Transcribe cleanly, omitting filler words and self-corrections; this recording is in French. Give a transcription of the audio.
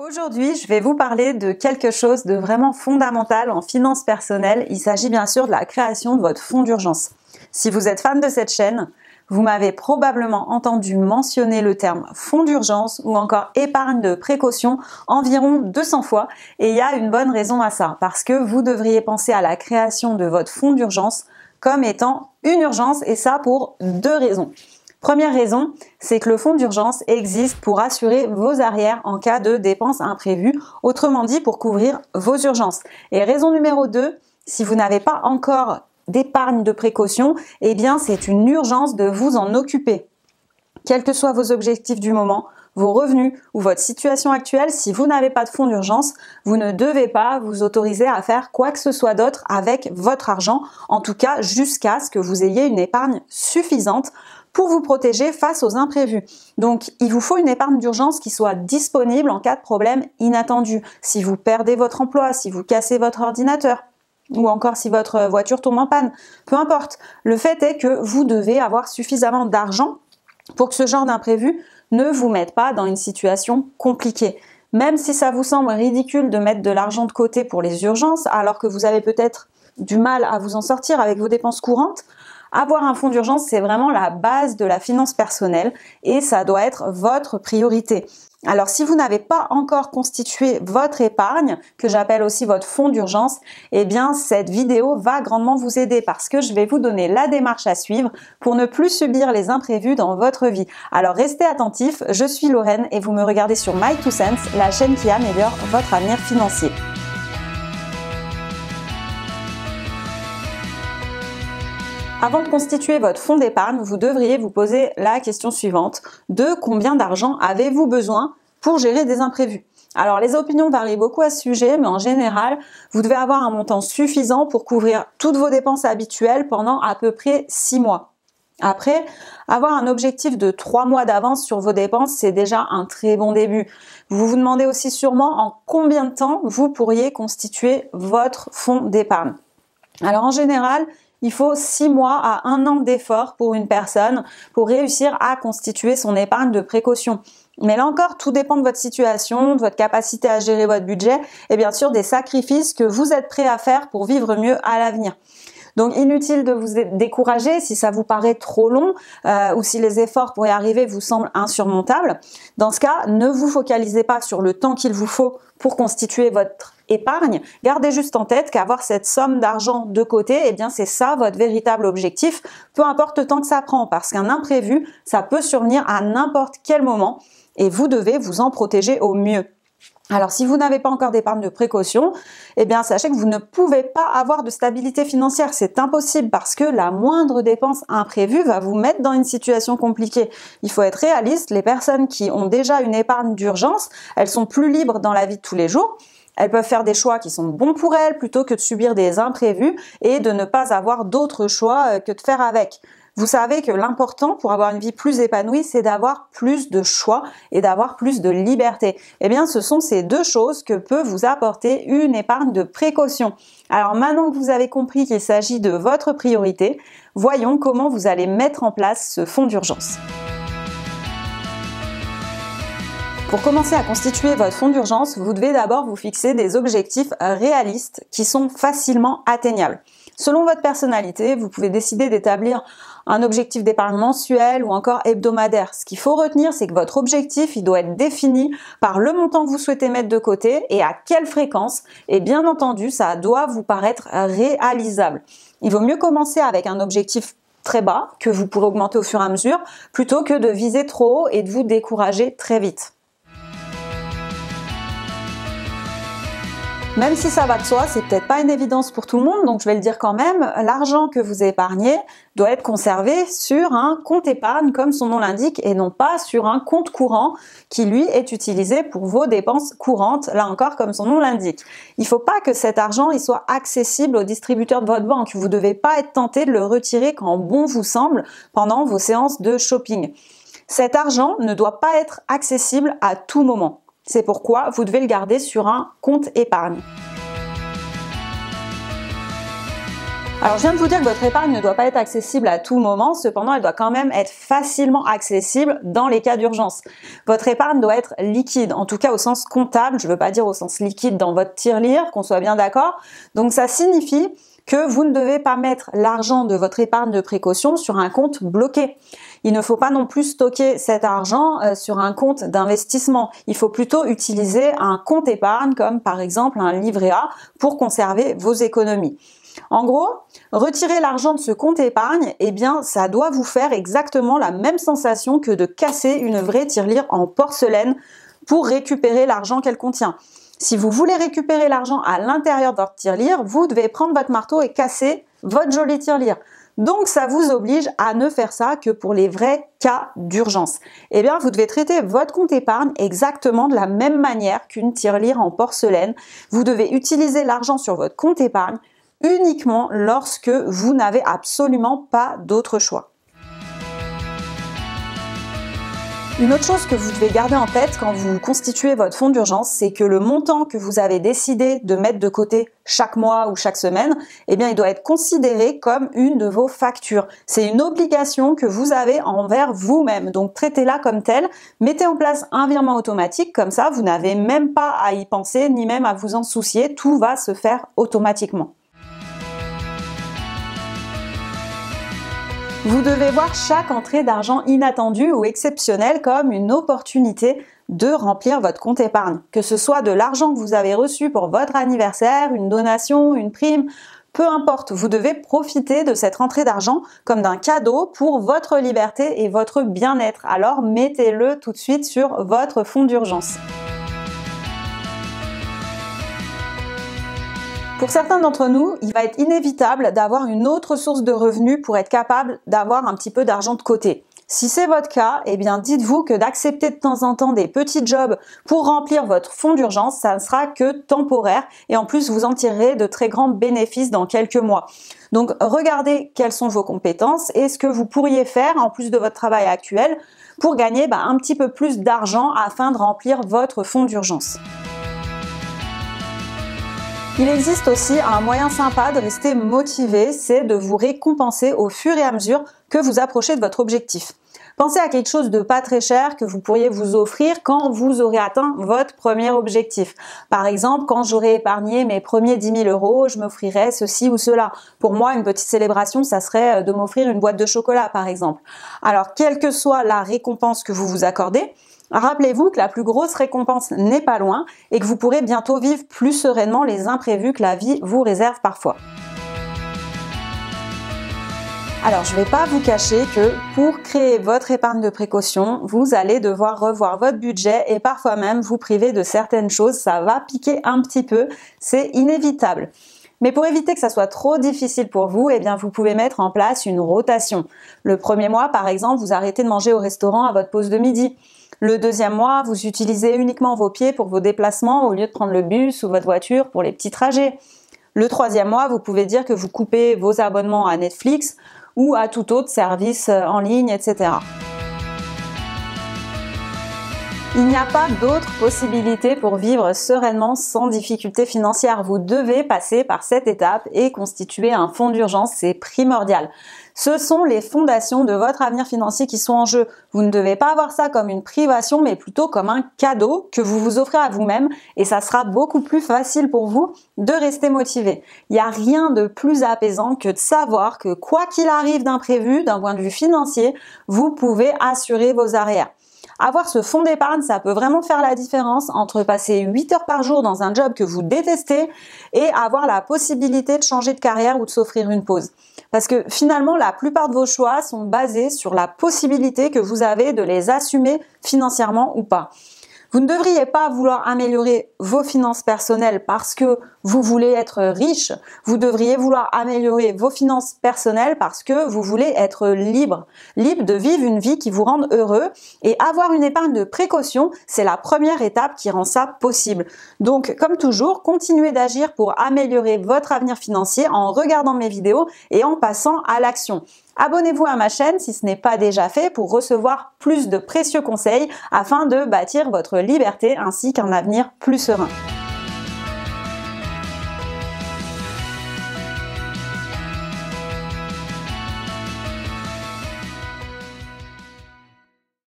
Aujourd'hui, je vais vous parler de quelque chose de vraiment fondamental en finances personnelles. Il s'agit bien sûr de la création de votre fonds d'urgence. Si vous êtes fan de cette chaîne, vous m'avez probablement entendu mentionner le terme fonds d'urgence ou encore épargne de précaution environ 200 fois et il y a une bonne raison à ça, parce que vous devriez penser à la création de votre fonds d'urgence comme étant une urgence et ça pour deux raisons. Première raison, c'est que le fonds d'urgence existe pour assurer vos arrières en cas de dépenses imprévues, autrement dit pour couvrir vos urgences. Et raison numéro 2, si vous n'avez pas encore d'épargne de précaution, eh bien c'est une urgence de vous en occuper. Quels que soient vos objectifs du moment, vos revenus ou votre situation actuelle, si vous n'avez pas de fonds d'urgence, vous ne devez pas vous autoriser à faire quoi que ce soit d'autre avec votre argent, en tout cas jusqu'à ce que vous ayez une épargne suffisante pour vous protéger face aux imprévus. Donc, il vous faut une épargne d'urgence qui soit disponible en cas de problème inattendu. Si vous perdez votre emploi, si vous cassez votre ordinateur, ou encore si votre voiture tombe en panne, peu importe. Le fait est que vous devez avoir suffisamment d'argent pour que ce genre d'imprévu ne vous mette pas dans une situation compliquée. Même si ça vous semble ridicule de mettre de l'argent de côté pour les urgences, alors que vous avez peut-être du mal à vous en sortir avec vos dépenses courantes, avoir un fonds d'urgence, c'est vraiment la base de la finance personnelle et ça doit être votre priorité. Alors, si vous n'avez pas encore constitué votre épargne, que j'appelle aussi votre fonds d'urgence, eh bien, cette vidéo va grandement vous aider parce que je vais vous donner la démarche à suivre pour ne plus subir les imprévus dans votre vie. Alors, restez attentifs, je suis Lorraine et vous me regardez sur My2Cents, la chaîne qui améliore votre avenir financier. Avant de constituer votre fonds d'épargne, vous devriez vous poser la question suivante. De combien d'argent avez-vous besoin pour gérer des imprévus? Alors, les opinions varient beaucoup à ce sujet, mais en général, vous devez avoir un montant suffisant pour couvrir toutes vos dépenses habituelles pendant à peu près 6 mois. Après, avoir un objectif de 3 mois d'avance sur vos dépenses, c'est déjà un très bon début. Vous vous demandez aussi sûrement en combien de temps vous pourriez constituer votre fonds d'épargne. Alors, en général, il faut 6 mois à 1 an d'effort pour une personne pour réussir à constituer son épargne de précaution. Mais là encore, tout dépend de votre situation, de votre capacité à gérer votre budget et bien sûr des sacrifices que vous êtes prêt à faire pour vivre mieux à l'avenir. Donc inutile de vous décourager si ça vous paraît trop long ou si les efforts pour y arriver vous semblent insurmontables. Dans ce cas, ne vous focalisez pas sur le temps qu'il vous faut pour constituer votre épargne. Gardez juste en tête qu'avoir cette somme d'argent de côté, eh bien c'est ça votre véritable objectif, peu importe le temps que ça prend, parce qu'un imprévu, ça peut survenir à n'importe quel moment et vous devez vous en protéger au mieux. Alors, si vous n'avez pas encore d'épargne de précaution, eh bien, sachez que vous ne pouvez pas avoir de stabilité financière. C'est impossible parce que la moindre dépense imprévue va vous mettre dans une situation compliquée. Il faut être réaliste. Les personnes qui ont déjà une épargne d'urgence, elles sont plus libres dans la vie de tous les jours. Elles peuvent faire des choix qui sont bons pour elles plutôt que de subir des imprévus et de ne pas avoir d'autres choix que de faire avec. Vous savez que l'important pour avoir une vie plus épanouie, c'est d'avoir plus de choix et d'avoir plus de liberté. Eh bien, ce sont ces deux choses que peut vous apporter une épargne de précaution. Alors maintenant que vous avez compris qu'il s'agit de votre priorité, voyons comment vous allez mettre en place ce fonds d'urgence. Pour commencer à constituer votre fonds d'urgence, vous devez d'abord vous fixer des objectifs réalistes qui sont facilement atteignables. Selon votre personnalité, vous pouvez décider d'établir un objectif d'épargne mensuel ou encore hebdomadaire. Ce qu'il faut retenir, c'est que votre objectif, il doit être défini par le montant que vous souhaitez mettre de côté et à quelle fréquence. Et bien entendu, ça doit vous paraître réalisable. Il vaut mieux commencer avec un objectif très bas que vous pourrez augmenter au fur et à mesure plutôt que de viser trop haut et de vous décourager très vite. Même si ça va de soi, c'est peut-être pas une évidence pour tout le monde, donc je vais le dire quand même, l'argent que vous épargnez doit être conservé sur un compte épargne comme son nom l'indique et non pas sur un compte courant qui lui est utilisé pour vos dépenses courantes, là encore comme son nom l'indique. Il ne faut pas que cet argent il soit accessible au distributeur de votre banque, vous ne devez pas être tenté de le retirer quand bon vous semble pendant vos séances de shopping. Cet argent ne doit pas être accessible à tout moment. C'est pourquoi vous devez le garder sur un compte épargne. Alors je viens de vous dire que votre épargne ne doit pas être accessible à tout moment, cependant elle doit quand même être facilement accessible dans les cas d'urgence. Votre épargne doit être liquide, en tout cas au sens comptable, je ne veux pas dire au sens liquide dans votre tirelire, qu'on soit bien d'accord. Donc ça signifie que vous ne devez pas mettre l'argent de votre épargne de précaution sur un compte bloqué. Il ne faut pas non plus stocker cet argent sur un compte d'investissement. Il faut plutôt utiliser un compte épargne comme par exemple un livret A pour conserver vos économies. En gros, retirer l'argent de ce compte épargne, eh bien, ça doit vous faire exactement la même sensation que de casser une vraie tirelire en porcelaine pour récupérer l'argent qu'elle contient. Si vous voulez récupérer l'argent à l'intérieur de votre tirelire, vous devez prendre votre marteau et casser votre jolie tirelire. Donc, ça vous oblige à ne faire ça que pour les vrais cas d'urgence. Eh bien, vous devez traiter votre compte épargne exactement de la même manière qu'une tirelire en porcelaine. Vous devez utiliser l'argent sur votre compte épargne uniquement lorsque vous n'avez absolument pas d'autre choix. Une autre chose que vous devez garder en tête quand vous constituez votre fonds d'urgence, c'est que le montant que vous avez décidé de mettre de côté chaque mois ou chaque semaine, eh bien, il doit être considéré comme une de vos factures. C'est une obligation que vous avez envers vous-même. Donc, traitez-la comme telle. Mettez en place un virement automatique. Comme ça, vous n'avez même pas à y penser, ni même à vous en soucier. Tout va se faire automatiquement. Vous devez voir chaque entrée d'argent inattendue ou exceptionnelle comme une opportunité de remplir votre compte épargne. Que ce soit de l'argent que vous avez reçu pour votre anniversaire, une donation, une prime, peu importe, vous devez profiter de cette rentrée d'argent comme d'un cadeau pour votre liberté et votre bien-être. Alors mettez-le tout de suite sur votre fonds d'urgence. Pour certains d'entre nous, il va être inévitable d'avoir une autre source de revenus pour être capable d'avoir un petit peu d'argent de côté. Si c'est votre cas, eh bien dites-vous que d'accepter de temps en temps des petits jobs pour remplir votre fonds d'urgence, ça ne sera que temporaire et en plus vous en tirerez de très grands bénéfices dans quelques mois. Donc regardez quelles sont vos compétences et ce que vous pourriez faire en plus de votre travail actuel pour gagner un petit peu plus d'argent afin de remplir votre fonds d'urgence. Il existe aussi un moyen sympa de rester motivé, c'est de vous récompenser au fur et à mesure que vous approchez de votre objectif. Pensez à quelque chose de pas très cher que vous pourriez vous offrir quand vous aurez atteint votre premier objectif. Par exemple, quand j'aurai épargné mes premiers 10 000 €, je m'offrirai ceci ou cela. Pour moi, une petite célébration, ça serait de m'offrir une boîte de chocolat, par exemple. Alors, quelle que soit la récompense que vous vous accordez, rappelez-vous que la plus grosse récompense n'est pas loin et que vous pourrez bientôt vivre plus sereinement les imprévus que la vie vous réserve parfois. Alors, je ne vais pas vous cacher que pour créer votre épargne de précaution, vous allez devoir revoir votre budget et parfois même vous priver de certaines choses. Ça va piquer un petit peu, c'est inévitable. Mais pour éviter que ça soit trop difficile pour vous, eh bien, vous pouvez mettre en place une rotation. Le premier mois, par exemple, vous arrêtez de manger au restaurant à votre pause de midi. Le deuxième mois, vous utilisez uniquement vos pieds pour vos déplacements au lieu de prendre le bus ou votre voiture pour les petits trajets. Le troisième mois, vous pouvez dire que vous coupez vos abonnements à Netflix ou à tout autre service en ligne, etc. Il n'y a pas d'autre possibilité pour vivre sereinement sans difficulté financière. Vous devez passer par cette étape et constituer un fonds d'urgence, c'est primordial. Ce sont les fondations de votre avenir financier qui sont en jeu. Vous ne devez pas voir ça comme une privation, mais plutôt comme un cadeau que vous vous offrez à vous-même et ça sera beaucoup plus facile pour vous de rester motivé. Il n'y a rien de plus apaisant que de savoir que quoi qu'il arrive d'imprévu, d'un point de vue financier, vous pouvez assurer vos arrières. Avoir ce fonds d'épargne, ça peut vraiment faire la différence entre passer 8 heures par jour dans un job que vous détestez et avoir la possibilité de changer de carrière ou de s'offrir une pause. Parce que finalement, la plupart de vos choix sont basés sur la possibilité que vous avez de les assumer financièrement ou pas. Vous ne devriez pas vouloir améliorer vos finances personnelles parce que vous voulez être riche. Vous devriez vouloir améliorer vos finances personnelles parce que vous voulez être libre. Libre de vivre une vie qui vous rende heureux. Et avoir une épargne de précaution, c'est la première étape qui rend ça possible. Donc, comme toujours, continuez d'agir pour améliorer votre avenir financier en regardant mes vidéos et en passant à l'action. Abonnez-vous à ma chaîne si ce n'est pas déjà fait pour recevoir plus de précieux conseils afin de bâtir votre liberté ainsi qu'un avenir plus serein.